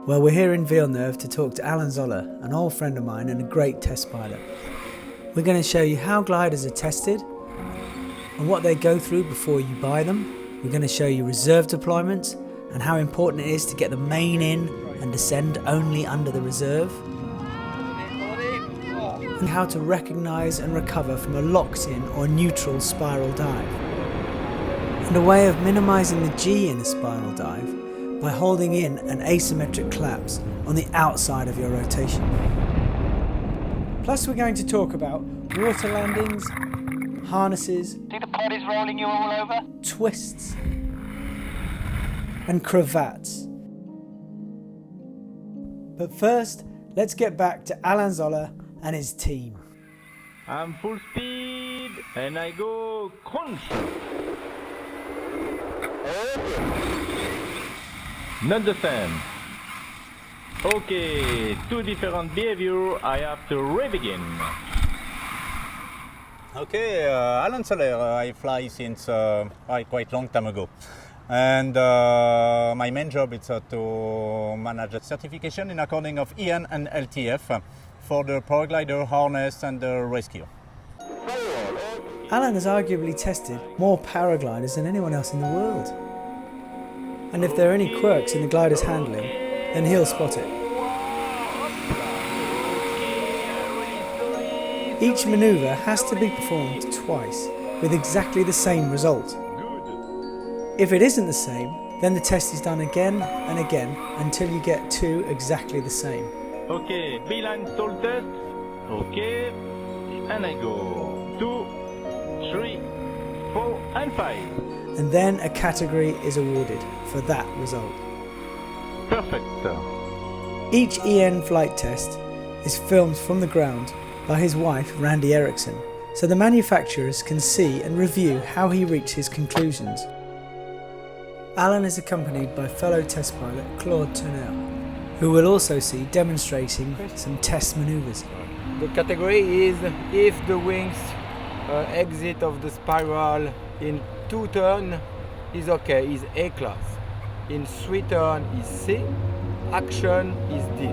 Well, we're here in Villeneuve to talk to Allan Zoller, an old friend of mine and a great test pilot. We're going to show you how gliders are tested and what they go through before you buy them. We're going to show you reserve deployments and how important it is to get the main in and descend only under the reserve, and how to recognise and recover from a locked-in or neutral spiral dive, and a way of minimising the G in a spiral dive by holding in an asymmetric collapse on the outside of your rotation. Plus we're going to talk about water landings, harnesses, See the potties rolling you all over? twists and cravats. But first, let's get back to Allan Zoller and his team. I'm full speed and I go crunch. Not the same. Okay, two different behavior. I have to re-begin. Okay, Allan Zoller, I fly since quite long time ago. And my main job is to manage the certification in according of EN and LTF for the paraglider harness and the rescue. Allan has arguably tested more paragliders than anyone else in the world. And if there are any quirks in the glider's handling, then he'll spot it. Each manoeuvre has to be performed twice with exactly the same result. If it isn't the same, then the test is done again and again until you get two exactly the same. Okay, beeline stall test. Okay, and I go 2, 3, 4, and 5. And then a category is awarded for that result. Perfect. Each EN flight test is filmed from the ground by his wife Randi Eriksen, so the manufacturers can see and review how he reached his conclusions. Allan is accompanied by fellow test pilot Claude, who will also see demonstrating some test manoeuvres. The category is if the wings exit of the spiral in 2 turns is okay, is A class. In 3 turns is C, action is D.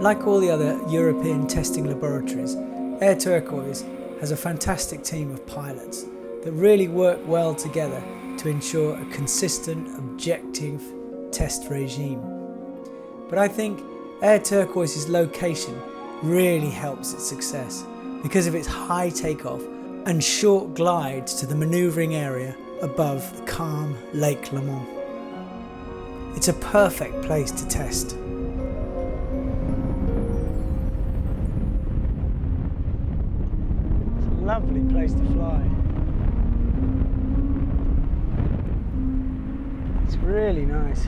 Like all the other European testing laboratories, Air Turquoise has a fantastic team of pilots that really work well together to ensure a consistent, objective test regime. But I think Air Turquoise's location really helps its success because of its high takeoff and short glides to the manoeuvring area above the calm Lake Le Mans. It's a perfect place to test. It's a lovely place to fly. It's really nice.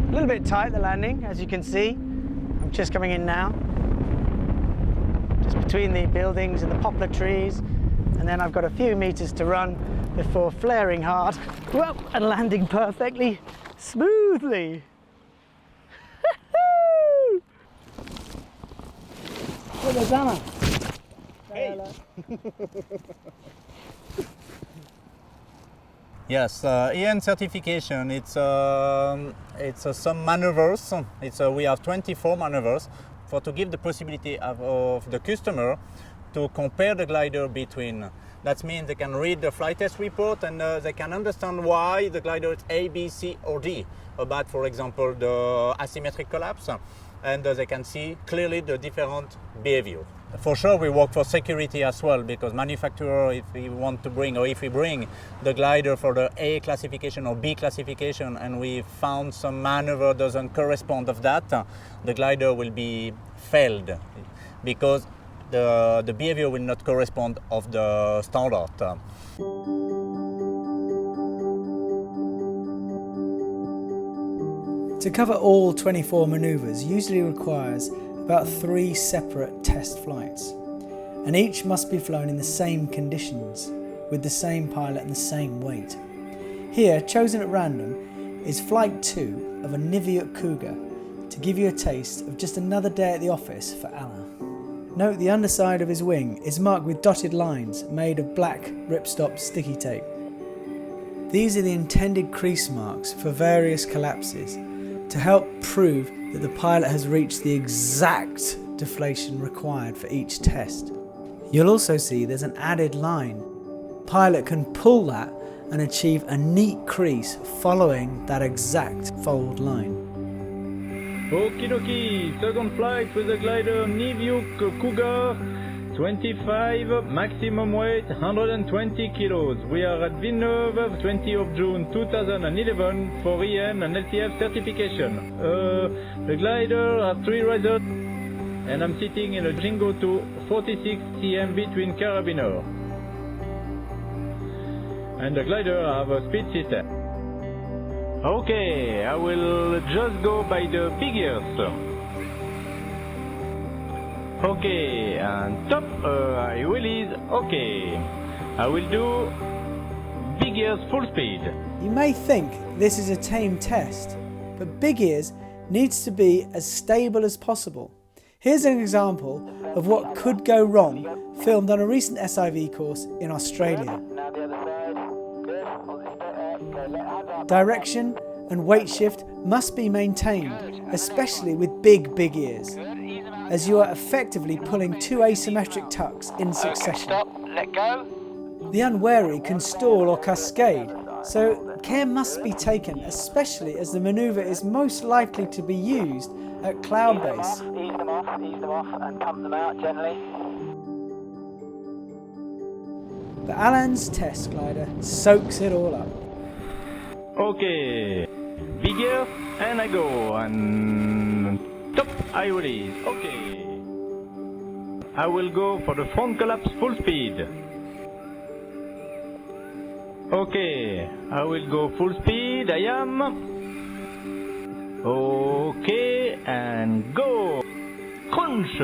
A little bit tight, the landing, as you can see. I'm just coming in now. Just between the buildings and the poplar trees. And then I've got a few meters to run before flaring hard. Whoa, and landing perfectly, smoothly. Look, Anna. Hey. Yes, EN certification, it's some maneuvers. We have 24 maneuvers to give the possibility of the customer to compare the glider between. That means they can read the flight test report and they can understand why the glider is A, B, C or D about, for example, the asymmetric collapse, and they can see clearly the different behavior. For sure we work for security as well, because manufacturer, if we want to bring, or if we bring the glider for the A classification or B classification and we found some maneuver doesn't correspond of that, the glider will be failed because the behavior will not correspond of the standard. To cover all 24 manoeuvres usually requires about 3 separate test flights, and each must be flown in the same conditions, with the same pilot and the same weight. Here, chosen at random, is Flight 2 of a Niviuk Kougar to give you a taste of just another day at the office for Allan. Note the underside of his wing is marked with dotted lines made of black ripstop sticky tape. These are the intended crease marks for various collapses to help prove that the pilot has reached the exact deflation required for each test. You'll also see there's an added line. Pilot can pull that and achieve a neat crease following that exact fold line. Okie dokie, second flight with the glider Niviuk Kougar, 25, maximum weight 120 kilos. We are at Villeneuve, 20 of June 2011 for EN and LTF certification. The glider has 3 risers and I'm sitting in a Jingo 2 46 cm between carabiner. And the glider have a speed system. Okay, I will just go by the big ears. Okay, and top, I release, okay. I will do big ears full speed. You may think this is a tame test, but big ears needs to be as stable as possible. Here's an example of what could go wrong, filmed on a recent SIV course in Australia. Direction and weight shift must be maintained, especially with big ears, as you are effectively pulling 2 asymmetric tucks in succession. Stop, let go. The unwary can stall or cascade, so care must be taken, especially as the manoeuvre is most likely to be used at cloud base. Ease them off, and pump them out gently. But Allan's test glider soaks it all up. Okay, big ears and I go, and top, I release, okay. I will go for the front collapse full speed. Okay, I will go full speed, I am. Okay, and go. Crunch.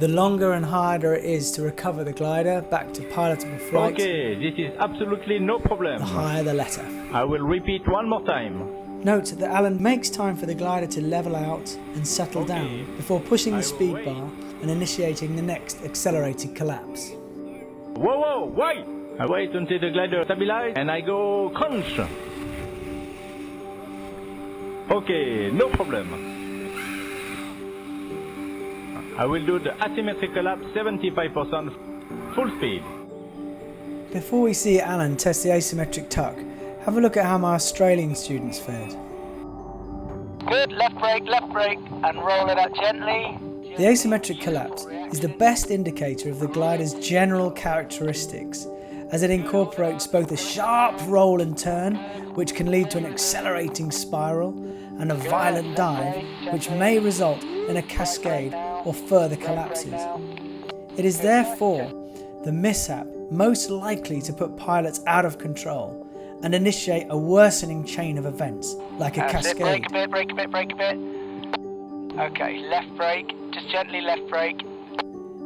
The longer and harder it is to recover the glider back to pilotable flight, Okay, this is absolutely no problem. the higher the letter. I will repeat one more time. Note that Allan makes time for the glider to level out and settle down before pushing the speed bar and initiating the next accelerated collapse. Whoa, wait! I wait until the glider stabilizes and I go crunch. Okay, no problem. I will do the asymmetric collapse 75% full speed. Before we see Allan test the asymmetric tuck, have a look at how my Australian students fared. Good, left brake, and roll it out gently. The asymmetric collapse is the best indicator of the glider's general characteristics, as it incorporates both a sharp roll and turn, which can lead to an accelerating spiral, and a violent dive, which may result in a cascade or further collapses. It is therefore the mishap most likely to put pilots out of control and initiate a worsening chain of events, like a cascade. Brake a bit. Okay, left brake, just gently left brake.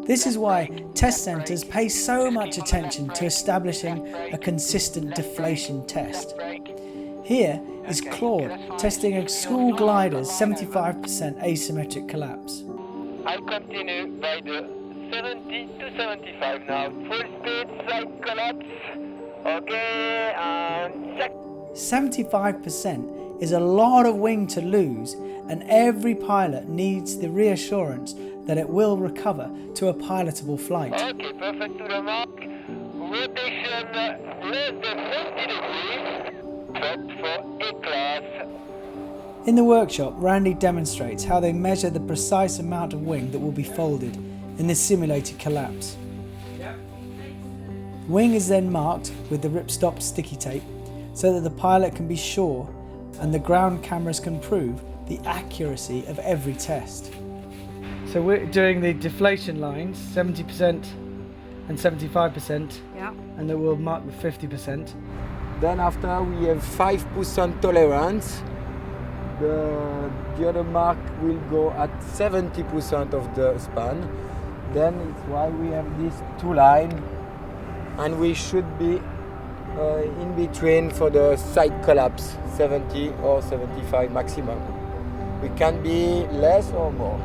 This is why test centres pay so much attention to establishing a consistent deflation test. Here is Claude testing a school glider's 75% asymmetric collapse. I'll continue by the 70 to 75 now. Full speed, side collapse. Okay, and check. 75% is a lot of wing to lose, and every pilot needs the reassurance that it will recover to a pilotable flight. Okay, perfect to the mark. Rotation less than 40 degrees. Drop for A-class. In the workshop, Randi demonstrates how they measure the precise amount of wing that will be folded in this simulated collapse. Wing is then marked with the ripstop sticky tape so that the pilot can be sure and the ground cameras can prove the accuracy of every test. So we're doing the deflation lines, 70% and 75%, and then we'll mark the 50%. Then after we have 5% tolerance. The other mark will go at 70% of the span. Then it's why we have these 2 lines, and we should be in between for the side collapse, 70 or 75 maximum. We can be less or more.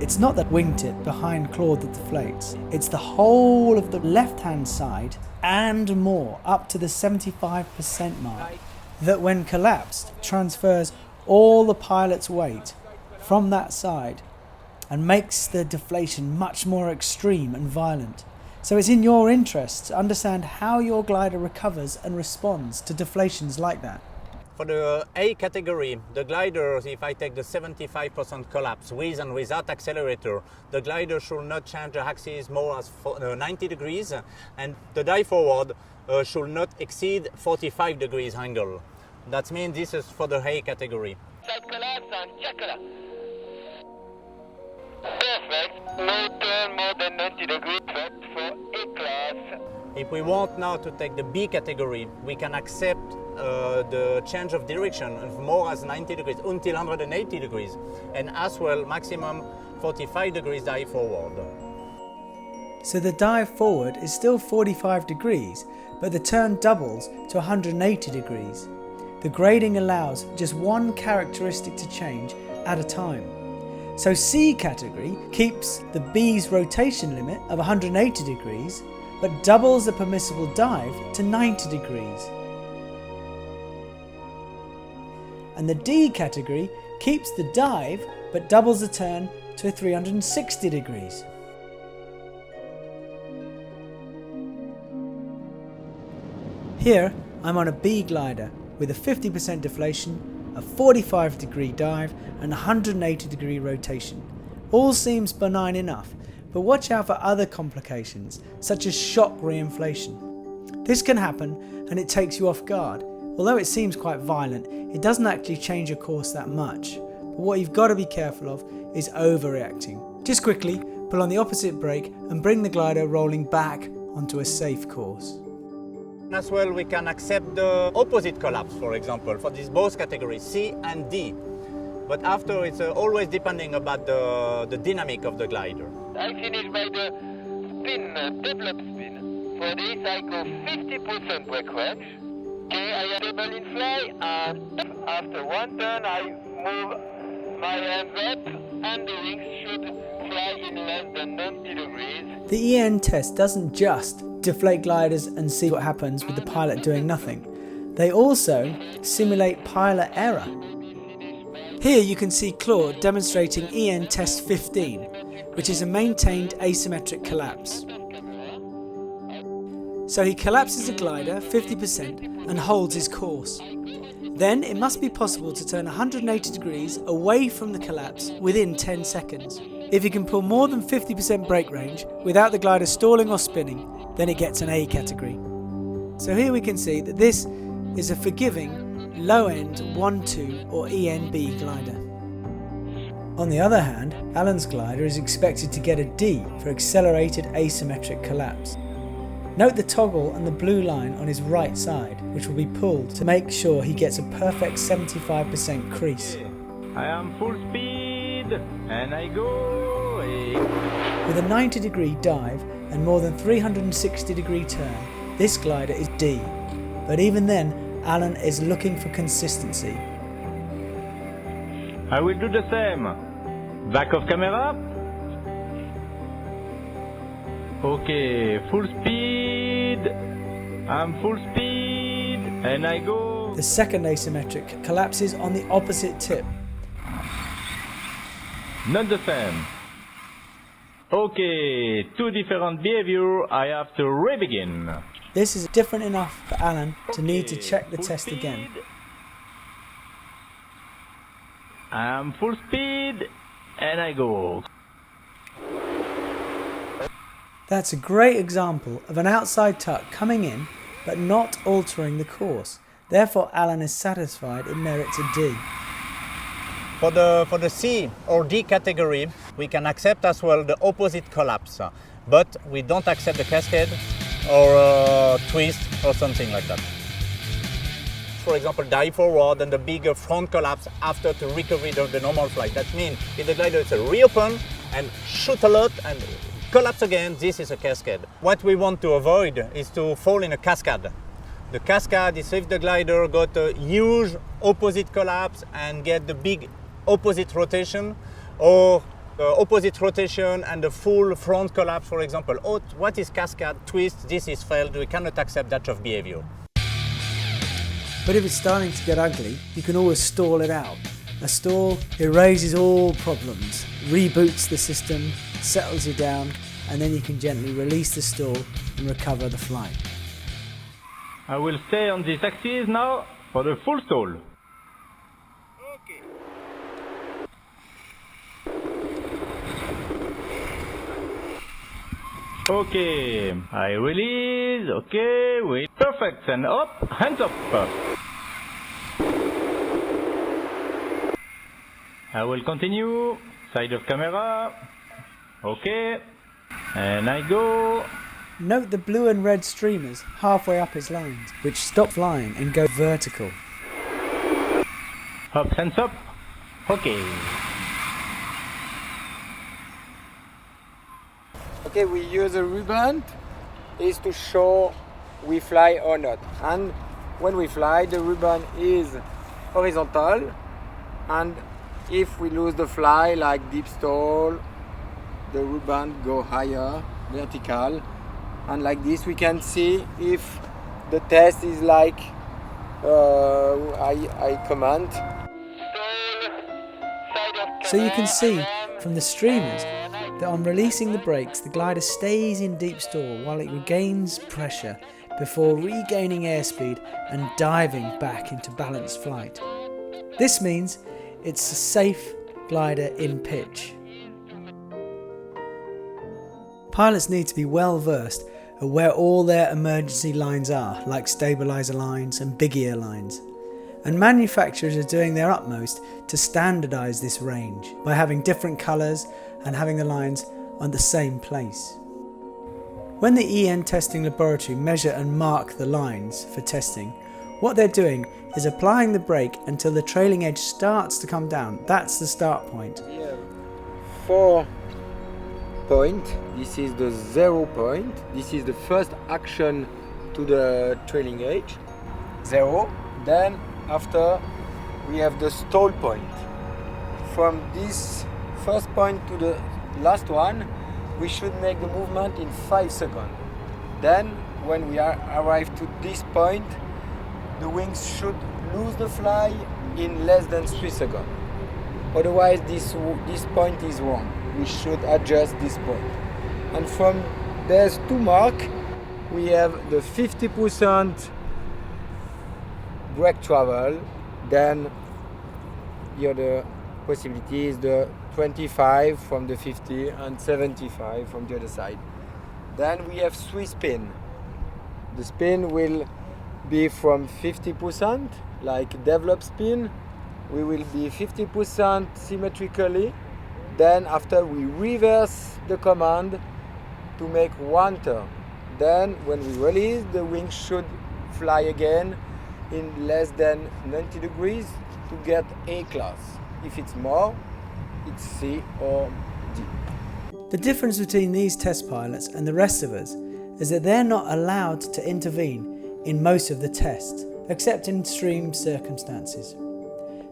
It's not the wingtip behind Claude that deflates, it's the whole of the left-hand side and more, up to the 75% mark, that when collapsed transfers all the pilot's weight from that side and makes the deflation much more extreme and violent. So it's in your interest to understand how your glider recovers and responds to deflations like that. For the A category, the glider, if I take the 75% collapse with and without accelerator, the glider should not change the axis more as 90 degrees, and the dive forward should not exceed 45 degrees angle. That means this is for the A category. Side collapse and jackala. Perfect. No turn more than 90 degrees for A class. If we want now to take the B category, we can accept the change of direction of more as 90 degrees until 180 degrees, and as well maximum 45 degrees dive forward. So the dive forward is still 45 degrees, but the turn doubles to 180 degrees. The grading allows just one characteristic to change at a time. So C category keeps the B's rotation limit of 180 degrees, but doubles the permissible dive to 90 degrees. And the D category keeps the dive, but doubles the turn to 360 degrees. Here, I'm on a B glider with a 50% deflation, a 45 degree dive and 180 degree rotation. All seems benign enough, but watch out for other complications such as shock reinflation. This can happen and it takes you off guard. Although it seems quite violent, it doesn't actually change your course that much. But what you've got to be careful of is overreacting. Just quickly pull on the opposite brake and bring the glider rolling back onto a safe course. As well, we can accept the opposite collapse, for example, for these both categories, C and D. But after, it's always depending about the dynamic of the glider. I finish by the spin, develop spin. For this, I go 50% brake range. Okay, I am able in fly, and after one turn, I move my hands up, and the wings should fly in less than 90 degrees. The EN test doesn't just deflate gliders and see what happens with the pilot doing nothing. They also simulate pilot error. Here you can see Claude demonstrating EN test 15, which is a maintained asymmetric collapse. So he collapses a glider 50% and holds his course. Then it must be possible to turn 180 degrees away from the collapse within 10 seconds. If he can pull more than 50% brake range without the glider stalling or spinning, then it gets an A category. So here we can see that this is a forgiving, low-end 1-2 or ENB glider. On the other hand, Allan's glider is expected to get a D for accelerated asymmetric collapse. Note the toggle and the blue line on his right side, which will be pulled to make sure he gets a perfect 75% crease. I am full speed and I go. With a 90 degree dive and more than 360 degree turn, this glider is D. But even then, Allan is looking for consistency. I will do the same. Back of camera. Okay, full speed. I'm full speed and I go. The second asymmetric collapses on the opposite tip. Not the same. Okay, two different behavior. I have to re-begin. This is different enough for Allan to need to check the test again. I'm full speed and I go. That's a great example of an outside tuck coming in but not altering the course. Therefore Allan is satisfied it merits a D. For the C or D category, we can accept as well the opposite collapse, but we don't accept the cascade or twist or something like that. For example, dive forward and the bigger front collapse after to recovery of the normal flight. That means if the glider is a reopen and shoot a lot and collapse again, this is a cascade. What we want to avoid is to fall in a cascade. The cascade is if the glider got a huge opposite collapse and get the big opposite rotation, or opposite rotation and the full front collapse, for example. What is cascade, twist, this is failed, we cannot accept that of behavior. But if it's starting to get ugly, you can always stall it out. A stall erases all problems, reboots the system, settles you down, and then you can gently release the stall and recover the flight. I will stay on this axis now for the full stall. Okay, I release, okay, wait, perfect, and up, hands up. I will continue, side of camera, okay, and I go. Note the blue and red streamers halfway up his lines, which stop flying and go vertical. Up, hands up, okay. Okay, we use a ribbon is to show we fly or not. And when we fly, the ribbon is horizontal. And if we lose the fly, like deep stall, the ribbon go higher, vertical. And like this, we can see if the test is like I command. So you can see from the streamers that on releasing the brakes, the glider stays in deep stall while it regains pressure before regaining airspeed and diving back into balanced flight. This means it's a safe glider in pitch. Pilots need to be well versed at where all their emergency lines are, like stabiliser lines and big ear lines. And manufacturers are doing their utmost to standardise this range by having different colours and having the lines on the same place. When the EN testing laboratory measure and mark the lines for testing, what they're doing is applying the brake until the trailing edge starts to come down. That's the start point. Yeah. 4 point, this is the 0 point, this is the first action to the trailing edge, 0. Then after we have the stall point. From this first point to the last one, we should make the movement in 5 seconds. Then when we arrive to this point, the wings should lose the fly in less than 3 seconds. Otherwise this point is wrong. We should adjust this point. And from there's 2 marks, we have the 50% brake travel, then the other possibility is the 25 from the 50 and 75 from the other side. Then we have 3 spin. The spin will be from 50%, like develop spin. We will be 50% symmetrically. Then after we reverse the command to make 1 turn. Then when we release, the wings should fly again in less than 90 degrees to get A class. If it's more, it's C or D. The difference between these test pilots and the rest of us is that they're not allowed to intervene in most of the tests, except in extreme circumstances.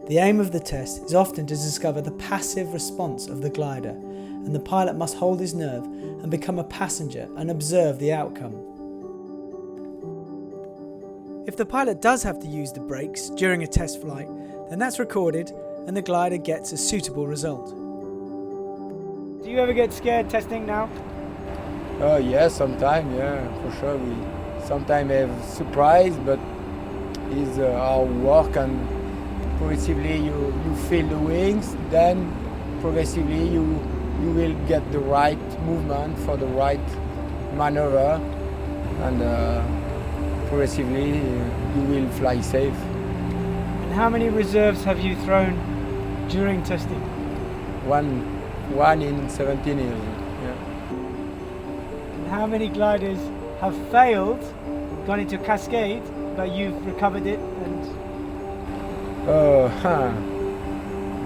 The aim of the test is often to discover the passive response of the glider, and the pilot must hold his nerve and become a passenger and observe the outcome. If the pilot does have to use the brakes during a test flight, then that's recorded and the glider gets a suitable result. Do you ever get scared testing now? Yes, sometimes, yeah, for sure. We sometimes have surprise, but it's our work, and progressively you feel the wings, then progressively you will get the right movement for the right maneuver, and progressively you will fly safe. And how many reserves have you thrown during testing? One in 17 years. Yeah. And how many gliders have failed, gone into cascade, but you've recovered it and...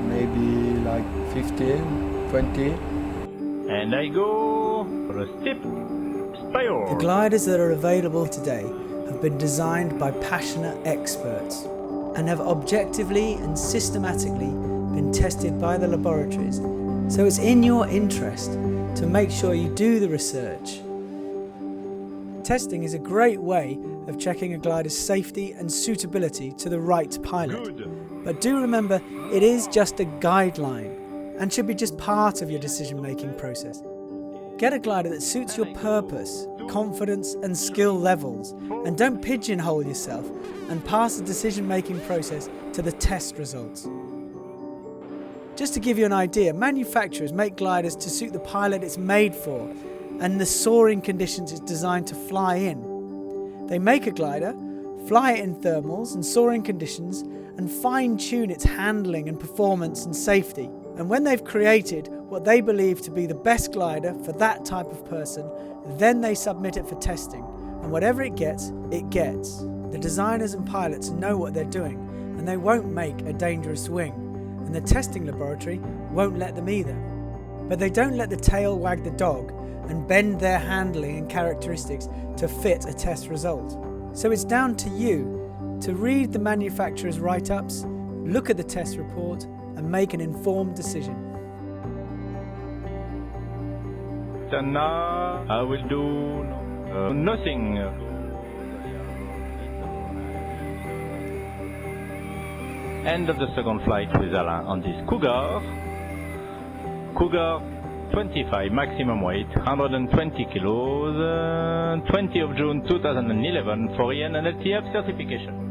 Maybe like 15, 20. And I go for a steep spiral. The gliders that are available today have been designed by passionate experts and have objectively and systematically been tested by the laboratories So it's in your interest to make sure you do the research. Testing is a great way of checking a glider's safety and suitability to the right pilot. But do remember, it is just a guideline and should be just part of your decision-making process. Get a glider that suits your purpose, confidence and skill levels, and don't pigeonhole yourself and pass the decision-making process to the test results. Just to give you an idea, manufacturers make gliders to suit the pilot it's made for and the soaring conditions it's designed to fly in. They make a glider, fly it in thermals and soaring conditions, and fine-tune its handling and performance and safety. And when they've created what they believe to be the best glider for that type of person, then they submit it for testing. And whatever it gets, it gets. The designers and pilots know what they're doing, and they won't make a dangerous wing. And the testing laboratory won't let them either. But they don't let the tail wag the dog and bend their handling and characteristics to fit a test result. So it's down to you to read the manufacturer's write-ups, look at the test report, and make an informed decision. And now I will do nothing. End of the second flight with Allan on this Kougar. Kougar 25 maximum weight, 120 kilos, 20 of June 2011 for EN and LTF certification.